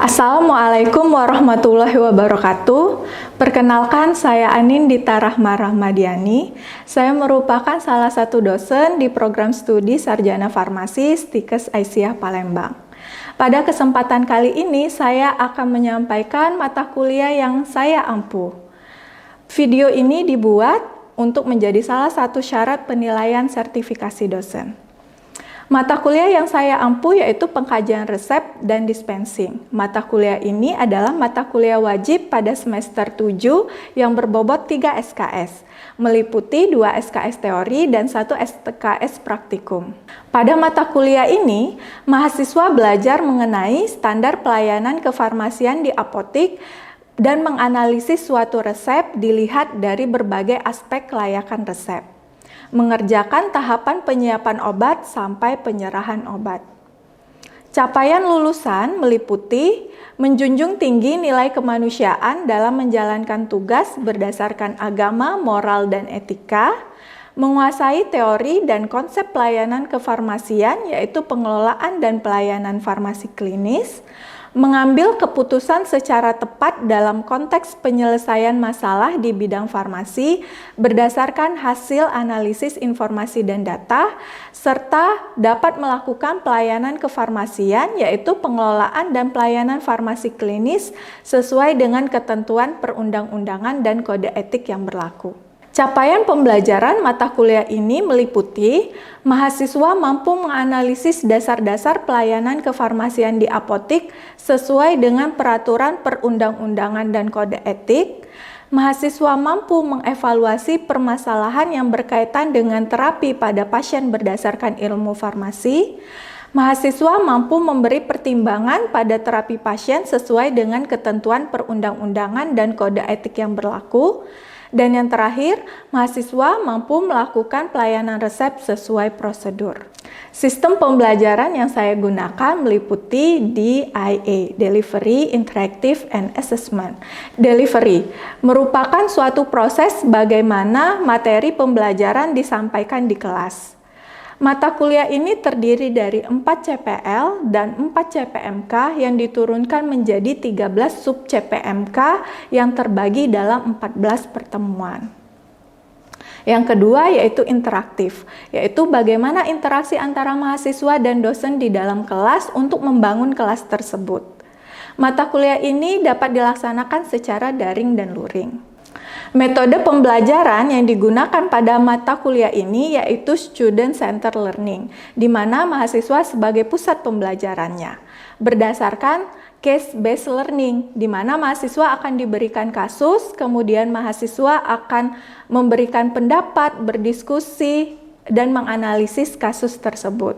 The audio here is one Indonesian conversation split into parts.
Assalamualaikum warahmatullahi wabarakatuh. Perkenalkan, saya Anindita Rahma Rahmadiani. Saya merupakan salah satu dosen di program studi Sarjana Farmasi Stikes Aisyah Palembang. Pada kesempatan kali ini, saya akan menyampaikan mata kuliah yang saya ampuh. Video ini dibuat untuk menjadi salah satu syarat penilaian sertifikasi dosen. Mata kuliah yang saya ampuh yaitu pengkajian resep dan dispensing. Mata kuliah ini adalah mata kuliah wajib pada semester 7 yang berbobot 3 SKS, meliputi 2 SKS teori dan 1 SKS praktikum. Pada mata kuliah ini, mahasiswa belajar mengenai standar pelayanan kefarmasian di apotik dan menganalisis suatu resep dilihat dari berbagai aspek kelayakan resep. Mengerjakan tahapan penyiapan obat sampai penyerahan obat. Capaian lulusan meliputi menjunjung tinggi nilai kemanusiaan dalam menjalankan tugas berdasarkan agama, moral, dan etika, menguasai teori dan konsep pelayanan kefarmasian yaitu pengelolaan dan pelayanan farmasi klinis, mengambil keputusan secara tepat dalam konteks penyelesaian masalah di bidang farmasi berdasarkan hasil analisis informasi dan data, serta dapat melakukan pelayanan kefarmasian yaitu pengelolaan dan pelayanan farmasi klinis sesuai dengan ketentuan perundang-undangan dan kode etik yang berlaku. Capaian pembelajaran mata kuliah ini meliputi mahasiswa mampu menganalisis dasar-dasar pelayanan kefarmasian di apotik sesuai dengan peraturan perundang-undangan dan kode etik. Mahasiswa mampu mengevaluasi permasalahan yang berkaitan dengan terapi pada pasien berdasarkan ilmu farmasi. Mahasiswa mampu memberi pertimbangan pada terapi pasien sesuai dengan ketentuan perundang-undangan dan kode etik yang berlaku. Dan yang terakhir, mahasiswa mampu melakukan pelayanan resep sesuai prosedur. Sistem pembelajaran yang saya gunakan meliputi DIA, Delivery, Interactive, and Assessment. Delivery merupakan suatu proses bagaimana materi pembelajaran disampaikan di kelas. Mata kuliah ini terdiri dari 4 CPL dan 4 CPMK yang diturunkan menjadi 13 sub CPMK yang terbagi dalam 14 pertemuan. Yang kedua yaitu interaktif, yaitu bagaimana interaksi antara mahasiswa dan dosen di dalam kelas untuk membangun kelas tersebut. Mata kuliah ini dapat dilaksanakan secara daring dan luring. Metode pembelajaran yang digunakan pada mata kuliah ini yaitu Student Centered Learning, di mana mahasiswa sebagai pusat pembelajarannya. Berdasarkan Case-Based Learning, di mana mahasiswa akan diberikan kasus, kemudian mahasiswa akan memberikan pendapat, berdiskusi, dan menganalisis kasus tersebut.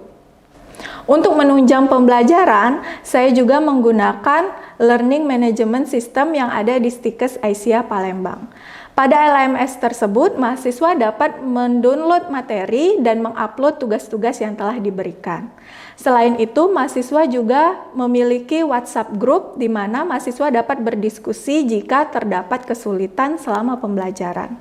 Untuk menunjang pembelajaran, saya juga menggunakan Learning Management System yang ada di Stikes Aisyah Palembang. Pada LMS tersebut, mahasiswa dapat mendownload materi dan mengupload tugas-tugas yang telah diberikan. Selain itu, mahasiswa juga memiliki WhatsApp group di mana mahasiswa dapat berdiskusi jika terdapat kesulitan selama pembelajaran.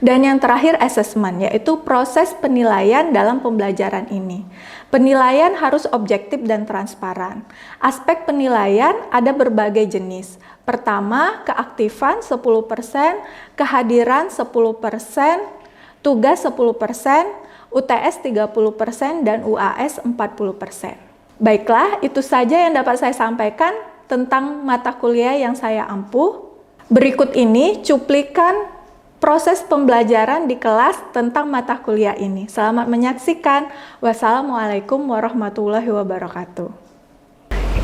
Dan yang terakhir assessment, yaitu proses penilaian dalam pembelajaran ini. Penilaian harus objektif dan transparan. Aspek penilaian ada berbagai jenis. Pertama, keaktifan 10%, kehadiran 10%, tugas 10%, UTS 30%, dan UAS 40%. Baiklah, itu saja yang dapat saya sampaikan tentang mata kuliah yang saya ampuh. Berikut ini cuplikan proses pembelajaran di kelas tentang mata kuliah ini. Selamat menyaksikan. Wassalamualaikum warahmatullahi wabarakatuh.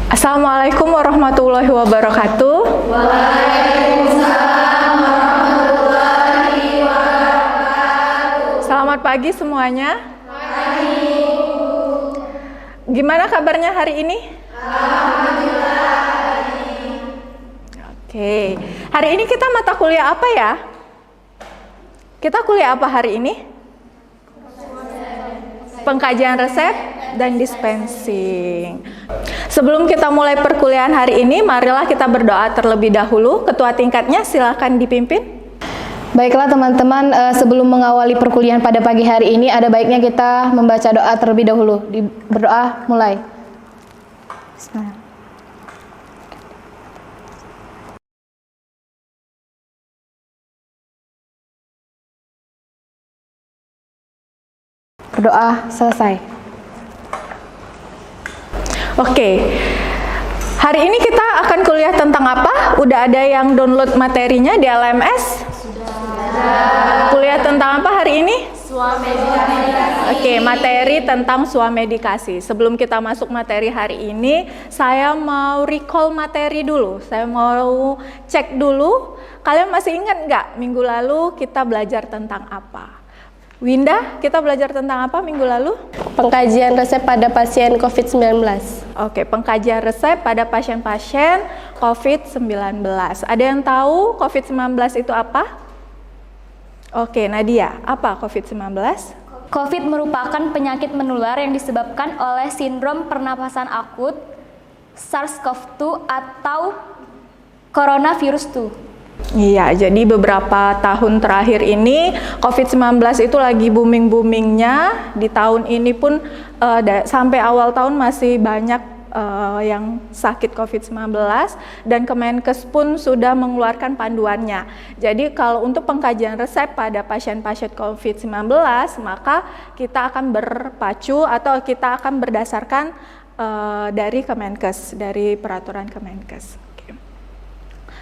Assalamualaikum warahmatullahi wabarakatuh. Waalaikumsalam warahmatullahi wabarakatuh. Selamat pagi semuanya. Pagi. Gimana kabarnya hari ini? Alhamdulillah. Oke. Hari ini kita mata kuliah apa ya? Kita kuliah apa hari ini? Pengkajian resep dan dispensing. Sebelum kita mulai perkuliahan hari ini, marilah kita berdoa terlebih dahulu. Ketua tingkatnya silakan dipimpin. Baiklah teman-teman, sebelum mengawali perkuliahan pada pagi hari ini, ada baiknya kita membaca doa terlebih dahulu. Berdoa mulai. Bismillah. Berdoa selesai. Oke. Hari ini kita akan kuliah tentang apa? Udah ada yang download materinya di LMS? Sudah. Kuliah tentang apa hari ini? Swamedikasi. Oke, materi tentang swamedikasi. Sebelum kita masuk materi hari ini, saya mau recall materi dulu. Saya mau cek dulu. Kalian masih ingat nggak minggu lalu kita belajar tentang apa? Winda, kita belajar tentang apa minggu lalu? Pengkajian resep pada pasien COVID-19. Oke, pengkajian resep pada pasien-pasien COVID-19. Ada yang tahu COVID-19 itu apa? Oke, Nadia, apa COVID-19? COVID merupakan penyakit menular yang disebabkan oleh sindrom pernapasan akut, SARS-CoV-2 atau coronavirus 2. Iya, jadi beberapa tahun terakhir ini COVID-19 itu lagi booming-boomingnya. Di tahun ini pun sampai awal tahun masih banyak yang sakit COVID-19 dan Kemenkes pun sudah mengeluarkan panduannya. Jadi kalau untuk pengkajian resep pada pasien-pasien COVID-19 maka kita akan berpacu atau kita akan berdasarkan dari Kemenkes, dari peraturan Kemenkes.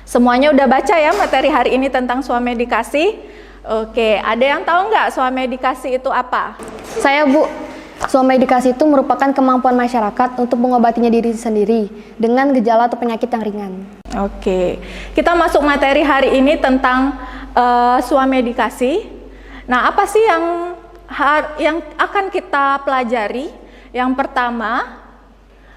Semuanya udah baca ya materi hari ini tentang swamedikasi? Oke, ada yang tahu nggak swamedikasi itu apa? Saya, Bu. Swamedikasi itu merupakan kemampuan masyarakat untuk mengobatinya diri sendiri dengan gejala atau penyakit yang ringan. Oke, kita masuk materi hari ini tentang swamedikasi. Nah, apa sih yang akan kita pelajari? Yang pertama,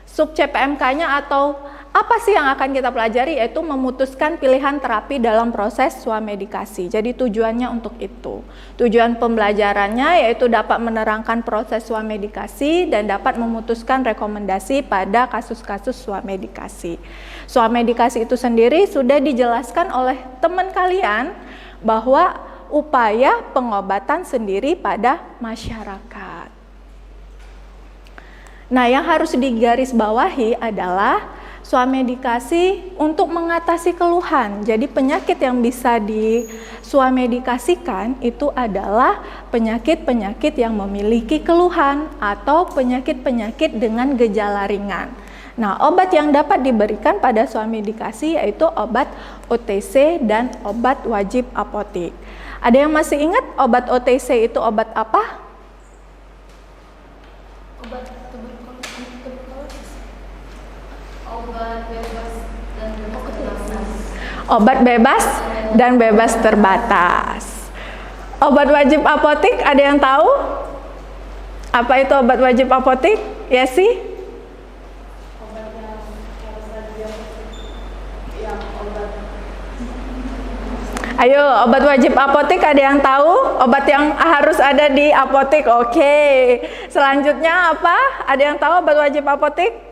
sub CPMK-nya atau apa sih yang akan kita pelajari, yaitu memutuskan pilihan terapi dalam proses swamedikasi. Jadi tujuannya untuk itu. Tujuan pembelajarannya yaitu dapat menerangkan proses swamedikasi dan dapat memutuskan rekomendasi pada kasus-kasus swamedikasi. Swamedikasi itu sendiri sudah dijelaskan oleh teman kalian bahwa upaya pengobatan sendiri pada masyarakat. Nah, yang harus digarisbawahi adalah swamedikasi untuk mengatasi keluhan. Jadi penyakit yang bisa diswamedikasikan itu adalah penyakit-penyakit yang memiliki keluhan atau penyakit-penyakit dengan gejala ringan. Nah, obat yang dapat diberikan pada swamedikasi yaitu obat OTC dan obat wajib apotik. Ada yang masih ingat obat OTC itu obat apa? Obat bebas dan bebas terbatas. Obat wajib apotik, ada yang tahu? Apa itu obat wajib apotik? Ya sih? Ayo, obat wajib apotik ada yang tahu? Obat yang harus ada di apotik. Oke. Selanjutnya apa? Ada yang tahu obat wajib apotik?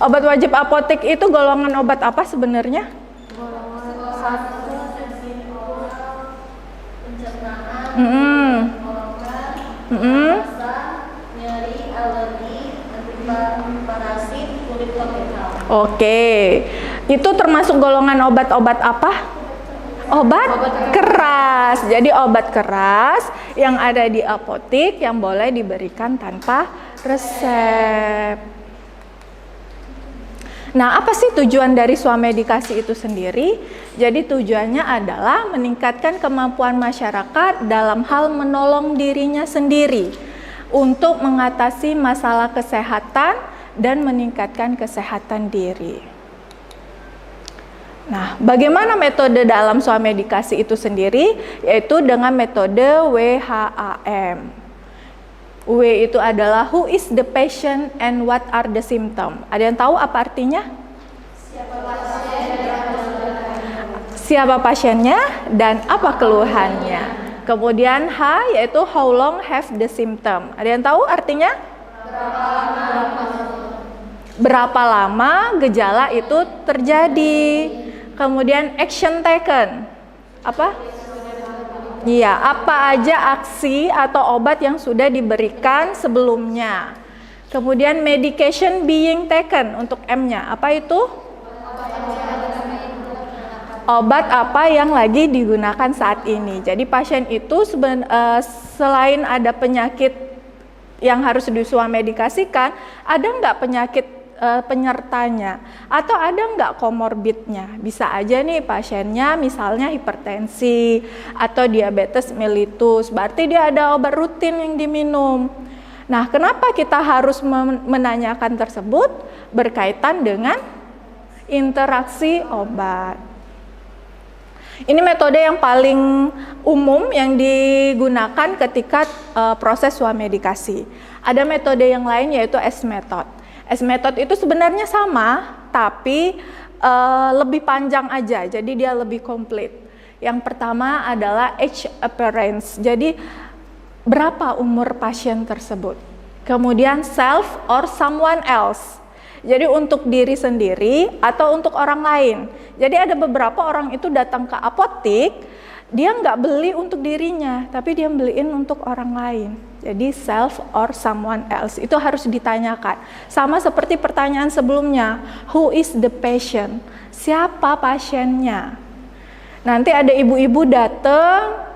Obat wajib apotik itu golongan obat apa sebenarnya? Nyeri, alergi, parasit, kulit tropikal. Oke, itu termasuk golongan obat-obat apa? Obat keras. Jadi obat keras yang ada di apotik yang boleh diberikan tanpa resep. Nah, apa sih tujuan dari swamedikasi itu sendiri? Jadi tujuannya adalah meningkatkan kemampuan masyarakat dalam hal menolong dirinya sendiri untuk mengatasi masalah kesehatan dan meningkatkan kesehatan diri. Nah, bagaimana metode dalam swamedikasi itu sendiri? Yaitu dengan metode WHAM. W itu adalah who is the patient and what are the symptoms. Ada yang tahu apa artinya? Siapa pasiennya dan apa keluhannya. Kemudian H yaitu how long have the symptom. Ada yang tahu artinya? Berapa lama gejala itu terjadi. Kemudian action taken. Apa? Iya, apa aja aksi atau obat yang sudah diberikan sebelumnya. Kemudian medication being taken untuk M-nya. Apa itu? Obat apa yang lagi digunakan saat ini. Jadi pasien itu selain ada penyakit yang harus disuamedikasikan, ada nggak penyakit penyertanya atau ada nggak komorbidnya. Bisa aja nih pasiennya misalnya hipertensi atau diabetes mellitus, berarti dia ada obat rutin yang diminum. Nah, kenapa kita harus menanyakan tersebut? Berkaitan dengan interaksi obat. Ini metode yang paling umum yang digunakan ketika proses swamedikasi. Ada metode yang lain yaitu S-method. S-method itu sebenarnya sama, tapi lebih panjang aja, jadi dia lebih komplit. Yang pertama adalah age appearance, jadi berapa umur pasien tersebut. Kemudian self or someone else, jadi untuk diri sendiri atau untuk orang lain. Jadi ada beberapa orang itu datang ke apotik, dia nggak beli untuk dirinya, tapi dia beliin untuk orang lain. Jadi self or someone else itu harus ditanyakan. Sama seperti pertanyaan sebelumnya, who is the patient? Siapa pasiennya? Nanti ada ibu-ibu datang,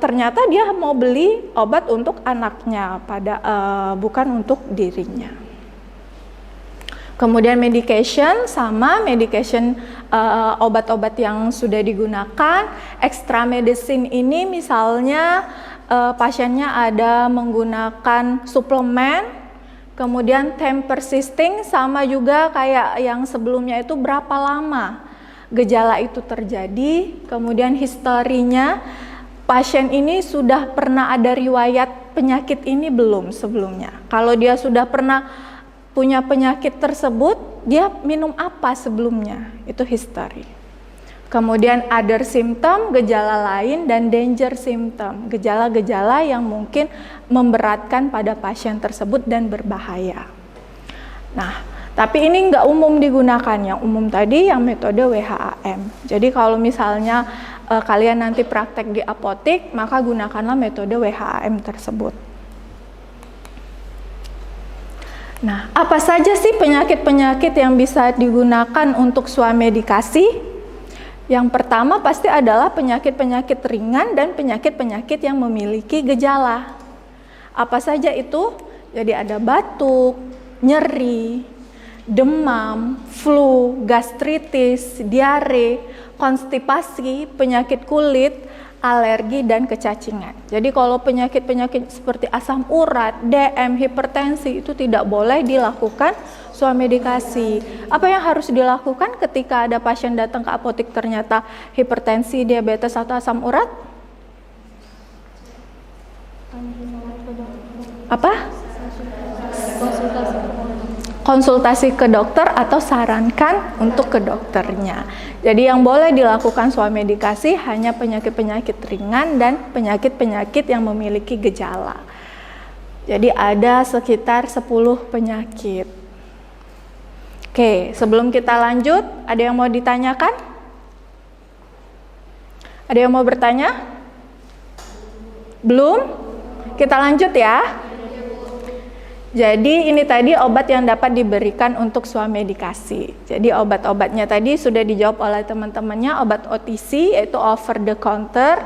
ternyata dia mau beli obat untuk anaknya, bukan untuk dirinya. Kemudian medication, sama medication obat-obat yang sudah digunakan. Extra medicine ini misalnya pasiennya ada menggunakan suplemen, kemudian time persisting, sama juga kayak yang sebelumnya itu berapa lama gejala itu terjadi, kemudian historinya, pasien ini sudah pernah ada riwayat penyakit ini belum sebelumnya. Kalau dia sudah pernah punya penyakit tersebut, dia minum apa sebelumnya, itu history. Kemudian other symptom, gejala lain, dan danger symptom, gejala-gejala yang mungkin memberatkan pada pasien tersebut dan berbahaya. Nah, tapi ini nggak umum digunakan, yang umum tadi yang metode WHAM. Jadi kalau misalnya kalian nanti praktek di apotik, maka gunakanlah metode WHAM tersebut. Nah, apa saja sih penyakit-penyakit yang bisa digunakan untuk swamedikasi? Yang pertama pasti adalah penyakit-penyakit ringan dan penyakit-penyakit yang memiliki gejala. Apa saja itu? Jadi ada batuk, nyeri, demam, flu, gastritis, diare, konstipasi, penyakit kulit, alergi, dan kecacingan. Jadi kalau penyakit-penyakit seperti asam urat, DM, hipertensi itu tidak boleh dilakukan swamedikasi. Apa yang harus dilakukan ketika ada pasien datang ke apotik ternyata hipertensi, diabetes, atau asam urat? Apa? Konsultasi ke dokter atau sarankan untuk ke dokternya. Jadi yang boleh dilakukan swamedikasi hanya penyakit-penyakit ringan dan penyakit-penyakit yang memiliki gejala. Jadi ada sekitar 10 penyakit. Oke, sebelum kita lanjut, ada yang mau ditanyakan? Ada yang mau bertanya? Belum? Kita lanjut ya. Jadi ini tadi obat yang dapat diberikan untuk swamedikasi. Jadi obat-obatnya tadi sudah dijawab oleh teman-temannya, obat OTC yaitu over the counter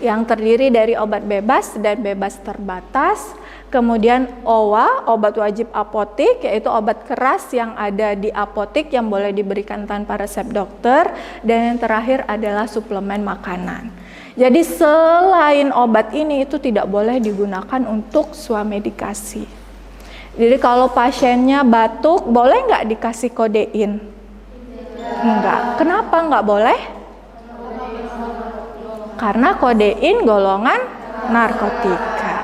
yang terdiri dari obat bebas dan bebas terbatas. Kemudian OWA, obat wajib apotik, yaitu obat keras yang ada di apotik yang boleh diberikan tanpa resep dokter. Dan yang terakhir adalah suplemen makanan. Jadi selain obat ini itu tidak boleh digunakan untuk swamedikasi. Jadi kalau pasiennya batuk, boleh nggak dikasih kodein? Enggak. Kenapa nggak boleh? Karena kodein golongan narkotika.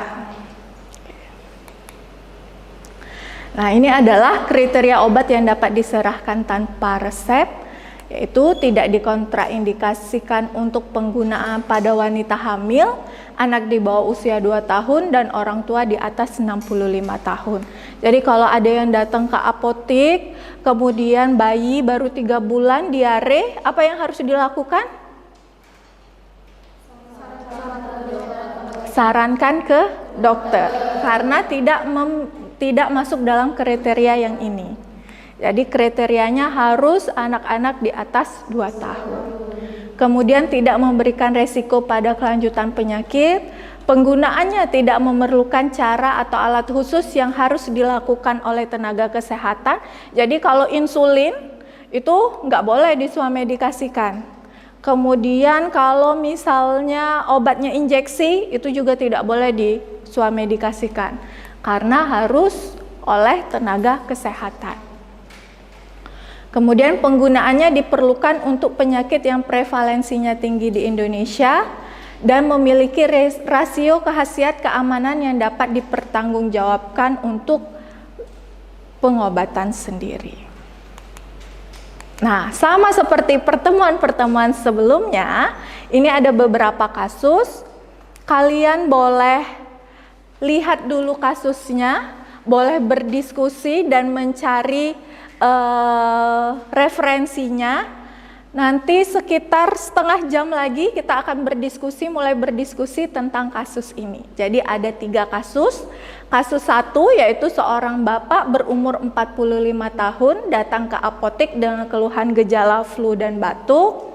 Nah, ini adalah kriteria obat yang dapat diserahkan tanpa resep, yaitu tidak dikontraindikasikan untuk penggunaan pada wanita hamil, anak di bawah usia 2 tahun, dan orang tua di atas 65 tahun. Jadi kalau ada yang datang ke apotik, kemudian bayi baru 3 bulan diare, apa yang harus dilakukan? sarankan ke dokter karena tidak masuk dalam kriteria yang ini. Jadi kriterianya harus anak-anak di atas 2 tahun. Kemudian tidak memberikan resiko pada kelanjutan penyakit, penggunaannya tidak memerlukan cara atau alat khusus yang harus dilakukan oleh tenaga kesehatan. Jadi kalau insulin itu nggak boleh diswamedikasikan. Kemudian kalau misalnya obatnya injeksi itu juga tidak boleh diswamedikasikan karena harus oleh tenaga kesehatan. Kemudian penggunaannya diperlukan untuk penyakit yang prevalensinya tinggi di Indonesia dan memiliki rasio khasiat keamanan yang dapat dipertanggungjawabkan untuk pengobatan sendiri. Nah, sama seperti pertemuan-pertemuan sebelumnya, ini ada beberapa kasus. Kalian boleh lihat dulu kasusnya, boleh berdiskusi dan mencari referensinya. Nanti sekitar setengah jam lagi kita akan mulai berdiskusi tentang kasus ini. Jadi ada 3 kasus. Kasus 1 yaitu seorang bapak berumur 45 tahun datang ke apotek dengan keluhan gejala flu dan batuk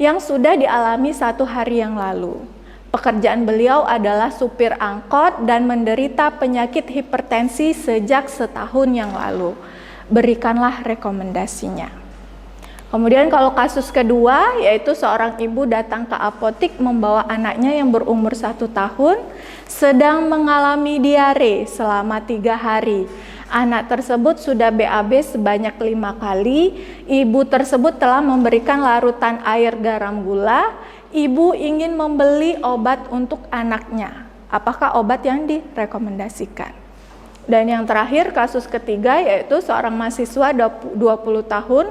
yang sudah dialami 1 hari yang lalu. Pekerjaan beliau adalah supir angkot dan menderita penyakit hipertensi sejak setahun yang lalu. Berikanlah rekomendasinya. Kemudian kalau kasus kedua yaitu seorang ibu datang ke apotek membawa anaknya yang berumur 1 tahun sedang mengalami diare selama 3 hari. Anak tersebut sudah BAB sebanyak 5 kali. Ibu tersebut telah memberikan larutan air garam gula. Ibu ingin membeli obat untuk anaknya. Apakah obat yang direkomendasikan? Dan yang terakhir kasus ketiga yaitu seorang mahasiswa 20 tahun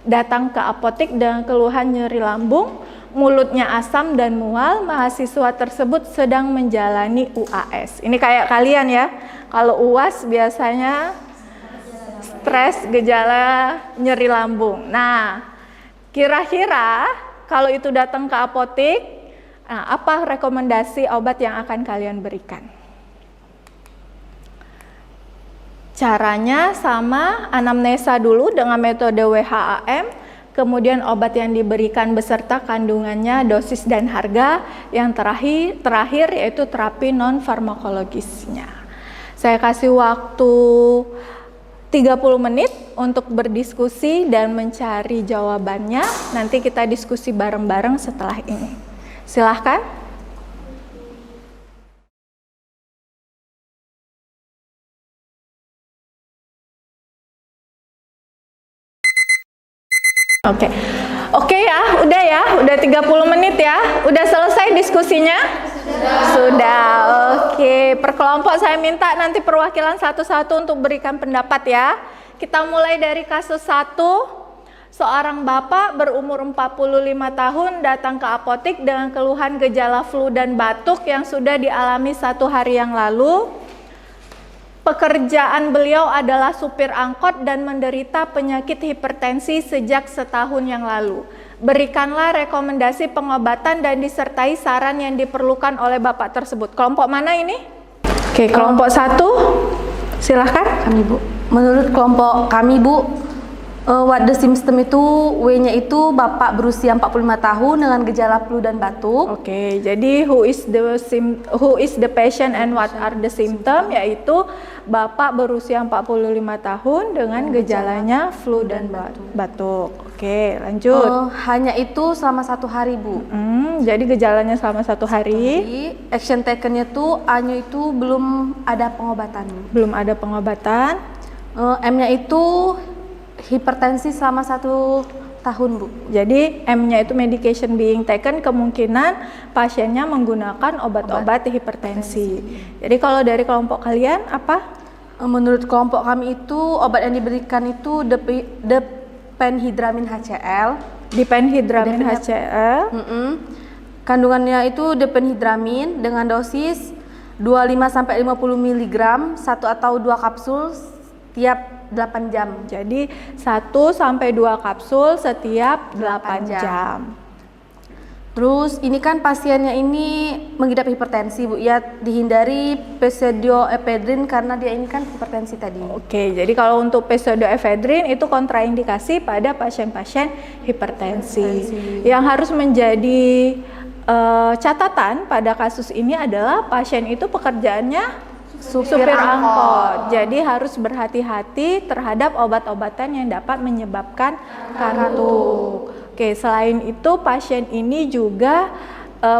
datang ke apotek dengan keluhan nyeri lambung, mulutnya asam dan mual. Mahasiswa tersebut sedang menjalani UAS. Ini kayak kalian ya, kalau UAS biasanya stres, gejala nyeri lambung. Nah, kira-kira kalau itu datang ke apotek, apa rekomendasi obat yang akan kalian berikan? Caranya sama, anamnesa dulu dengan metode WHAM, kemudian obat yang diberikan beserta kandungannya, dosis dan harga. Yang terakhir yaitu terapi non farmakologisnya. Saya kasih waktu 30 menit untuk berdiskusi dan mencari jawabannya. Nanti kita diskusi bareng-bareng setelah ini. Silahkan. Oke ya, udah 30 menit ya. Udah selesai diskusinya? Sudah. Oke, per kelompok saya minta nanti perwakilan satu-satu untuk berikan pendapat ya. Kita mulai dari kasus 1. Seorang bapak berumur 45 tahun datang ke apotek dengan keluhan gejala flu dan batuk yang sudah dialami 1 hari yang lalu. Pekerjaan beliau adalah supir angkot dan menderita penyakit hipertensi sejak setahun yang lalu. Berikanlah rekomendasi pengobatan dan disertai saran yang diperlukan oleh bapak tersebut. Kelompok mana ini? Oke, kelompok 1. Silahkan. Kami Bu. Menurut kelompok kami Bu, what the symptom itu W-nya itu bapak berusia 45 tahun dengan gejala flu dan batuk. Oke, jadi who is the patient and what are the symptom, yaitu bapak berusia 45 tahun dengan gejalanya flu dan batuk. Oke, lanjut. Hanya itu selama 1 hari Bu. Jadi gejalanya selama 1 hari. Action taken-nya tuh A-nya itu belum ada pengobatan. Belum ada pengobatan. M-nya itu hipertensi selama 1 tahun Bu. Jadi M-nya itu medication being taken, kemungkinan pasiennya menggunakan obat-obat hipertensi. Jadi kalau dari kelompok kalian apa? Menurut kelompok kami itu obat yang diberikan itu depenhidramin HCl. Dipenhidramin HCl. Kandungannya itu depenhidramin dengan dosis 25-50 mg 1 atau 2 kapsul tiap 8 jam. Jadi 1-2 kapsul setiap 8 jam. Terus ini kan pasiennya ini mengidap hipertensi Bu, ya dihindari pseudoephedrine karena dia ini kan hipertensi tadi. Oke, jadi kalau untuk pseudoephedrine itu kontraindikasi pada pasien-pasien hipertensi. Yang harus menjadi catatan pada kasus ini adalah pasien itu pekerjaannya supir angkot. Jadi harus berhati-hati terhadap obat-obatan yang dapat menyebabkan kantuk. Oke, selain itu pasien ini juga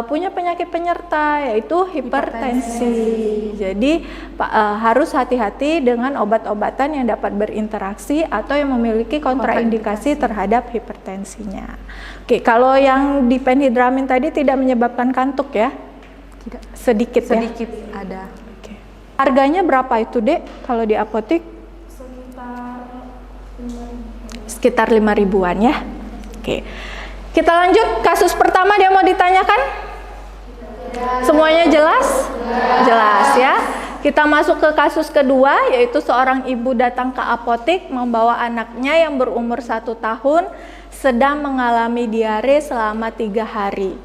punya penyakit penyerta yaitu hipertensi. Jadi harus hati-hati dengan obat-obatan yang dapat berinteraksi atau yang memiliki kontraindikasi terhadap hipertensinya. Oke, kalau yang diphenhydramin tadi tidak menyebabkan kantuk ya? Tidak. Sedikit ya? Sedikit ada. Oke. Harganya berapa itu, Dek, kalau di apotek? Sekitar 5.000-an ya. Oke. Kita lanjut, kasus pertama dia mau ditanyakan? Semuanya jelas? Jelas ya. Kita masuk ke kasus kedua, yaitu seorang ibu datang ke apotek membawa anaknya yang berumur 1 tahun sedang mengalami diare selama 3 hari.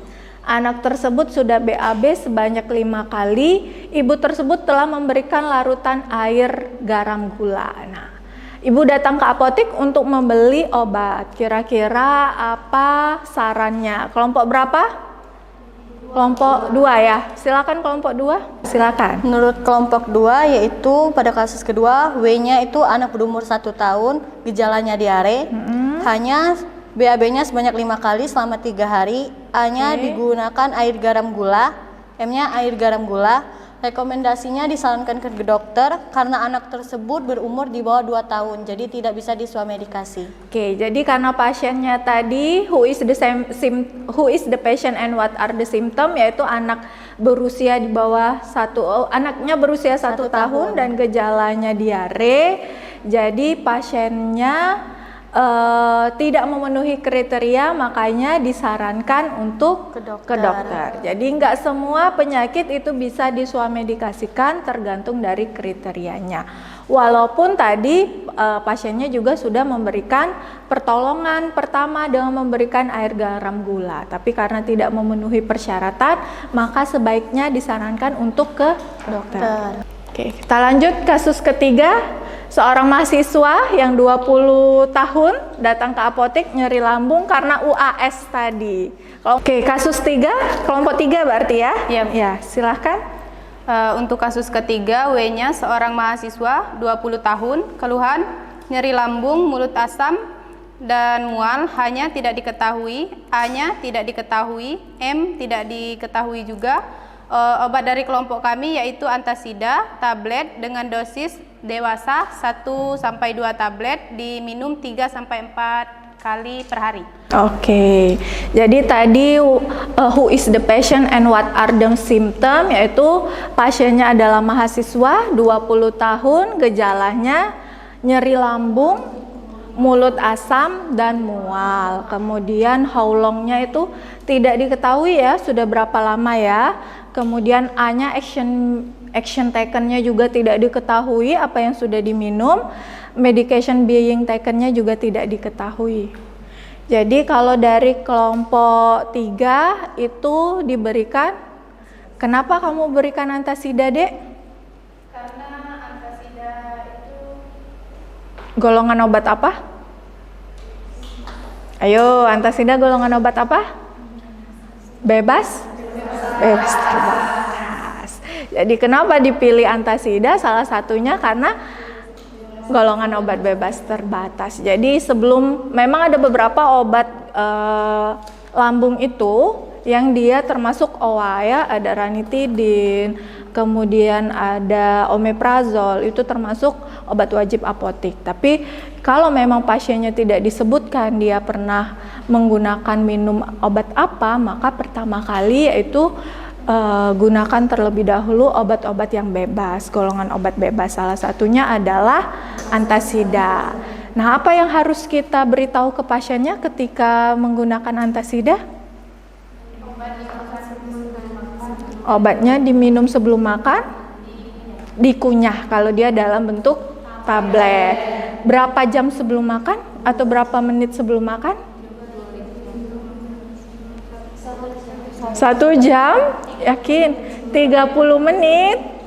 Anak tersebut sudah BAB sebanyak 5 kali. Ibu tersebut telah memberikan larutan air garam gula. Nah, ibu datang ke apotek untuk membeli obat. Kira-kira apa sarannya? Kelompok berapa? Kelompok 2 ya. Silakan kelompok 2. Silakan. Menurut kelompok 2 yaitu pada kasus kedua W-nya itu anak berumur 1 tahun, gejalanya diare. Hanya BAB-nya sebanyak 5 kali selama 3 hari. A-nya digunakan air garam gula, M-nya air garam gula. Rekomendasinya disarankan ke dokter karena anak tersebut berumur di bawah 2 tahun, jadi tidak bisa diswamedikasi. Oke, jadi karena pasiennya tadi who is the patient and what are the symptom, yaitu anak berusia di bawah anaknya berusia 1 tahun dan gejalanya diare. Jadi pasiennya tidak memenuhi kriteria, makanya disarankan untuk ke dokter. Jadi nggak semua penyakit itu bisa diswamedikasikan, tergantung dari kriterianya. Walaupun tadi pasiennya juga sudah memberikan pertolongan pertama dengan memberikan air garam gula, tapi karena tidak memenuhi persyaratan, maka sebaiknya disarankan untuk ke dokter. Oke, kita lanjut kasus ketiga. Seorang mahasiswa yang 20 tahun datang ke apotek nyeri lambung karena UAS tadi. Oke, kasus 3, kelompok 3 berarti ya? Iya. Ya, silahkan. Untuk kasus ketiga, W-nya seorang mahasiswa 20 tahun, keluhan nyeri lambung, mulut asam, dan mual, hanya tidak diketahui, A-nya tidak diketahui, M tidak diketahui juga. Obat dari kelompok kami yaitu antasida, tablet dengan dosis dewasa 1-2 tablet, diminum 3-4 kali per hari. Oke, jadi tadi who is the patient and what are the symptom, yaitu pasiennya adalah mahasiswa 20 tahun, gejalanya nyeri lambung, mulut asam, dan mual. Kemudian how long-nya itu tidak diketahui ya, sudah berapa lama ya. Kemudian A-nya action taken-nya juga tidak diketahui, apa yang sudah diminum. Medication being taken-nya juga tidak diketahui. Jadi kalau dari kelompok 3 itu diberikan, kenapa kamu berikan antasida, Dek? Karena antasida itu Golongan obat apa? Ayo, antasida golongan obat apa? Bebas? Bebas terbatas. Jadi kenapa dipilih antasida? Salah satunya karena golongan obat bebas terbatas. Jadi memang ada beberapa obat lambung itu yang dia termasuk OA ya, ada ranitidin, kemudian ada omeprazol, itu termasuk obat wajib apotek. Tapi kalau memang pasiennya tidak disebutkan dia pernah menggunakan minum obat apa, maka pertama kali yaitu gunakan terlebih dahulu obat-obat yang bebas, golongan obat bebas. Salah satunya adalah antasida. Nah, apa yang harus kita beritahu ke pasiennya ketika menggunakan antasida? Obatnya diminum sebelum makan, dikunyah kalau dia dalam bentuk tablet. Berapa jam sebelum makan atau berapa menit sebelum makan? 1 jam? Yakin? 30 menit?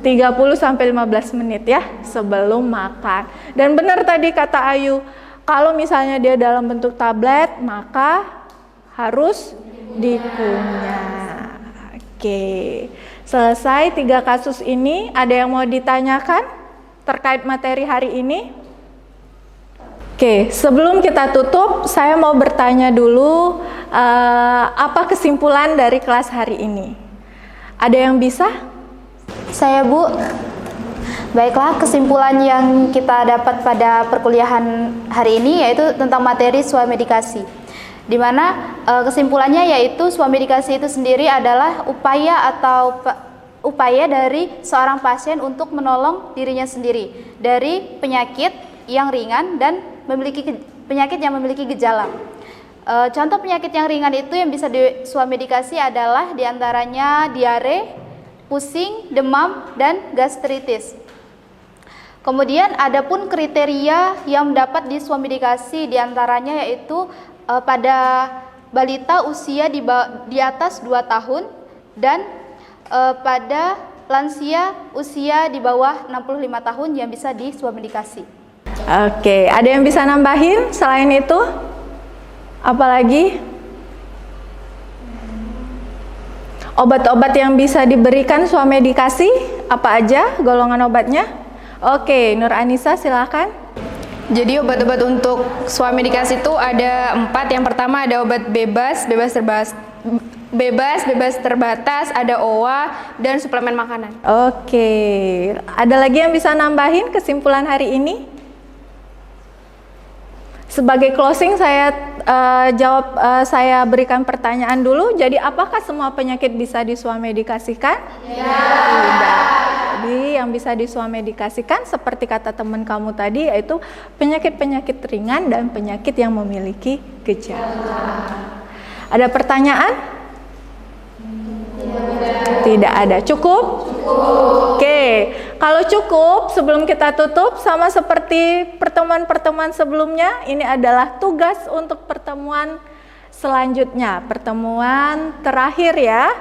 30 sampai 15 menit ya sebelum makan. Dan benar tadi kata Ayu, kalau misalnya dia dalam bentuk tablet, maka harus dikunyah. Oke, selesai 3 kasus ini. Ada yang mau ditanyakan terkait materi hari ini? Oke, sebelum kita tutup, saya mau bertanya dulu, apa kesimpulan dari kelas hari ini? Ada yang bisa? Saya, Bu. Baiklah, kesimpulan yang kita dapat pada perkuliahan hari ini yaitu tentang materi swamedikasi. Di mana kesimpulannya yaitu swamedikasi itu sendiri adalah upaya dari seorang pasien untuk menolong dirinya sendiri dari penyakit yang ringan dan penyakit yang memiliki gejala. Contoh penyakit yang ringan itu yang bisa diswamedikasi adalah diantaranya diare, pusing, demam, dan gastritis. Kemudian ada pun kriteria yang dapat diswamedikasi diantaranya yaitu pada balita usia di atas 2 tahun dan pada lansia usia di bawah 65 tahun yang bisa diswamedikasi. Oke, ada yang bisa nambahin selain itu? Apalagi? Obat-obat yang bisa diberikan swamedikasi, apa aja golongan obatnya? Oke, Nur Anissa silakan. Jadi obat-obat untuk swamedikasi itu ada 4. Yang pertama ada obat bebas terbatas, ada OA, dan suplemen makanan. Oke, ada lagi yang bisa nambahin kesimpulan hari ini? Sebagai closing saya saya berikan pertanyaan dulu. Jadi apakah semua penyakit bisa diswamedikasikan? Ya. Tidak. Jadi yang bisa diswamedikasikan seperti kata teman kamu tadi yaitu penyakit-penyakit ringan dan penyakit yang memiliki gejala. Ada pertanyaan? Tidak ada. Cukup? Oke, kalau cukup, sebelum kita tutup, sama seperti pertemuan-pertemuan sebelumnya, ini adalah tugas untuk pertemuan selanjutnya, pertemuan terakhir ya,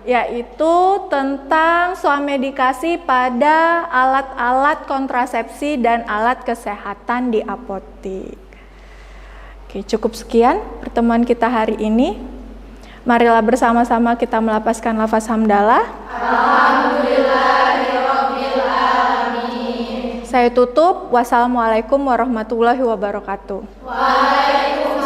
yaitu tentang swamedikasi pada alat-alat kontrasepsi dan alat kesehatan di apotek. Oke, cukup sekian pertemuan kita hari ini. Marilah bersama-sama kita melafazkan lafaz hamdalah. Alhamdulillahirabbil alamin. Saya tutup. Wassalamualaikum warahmatullahi wabarakatuh. Waalaikumsalam.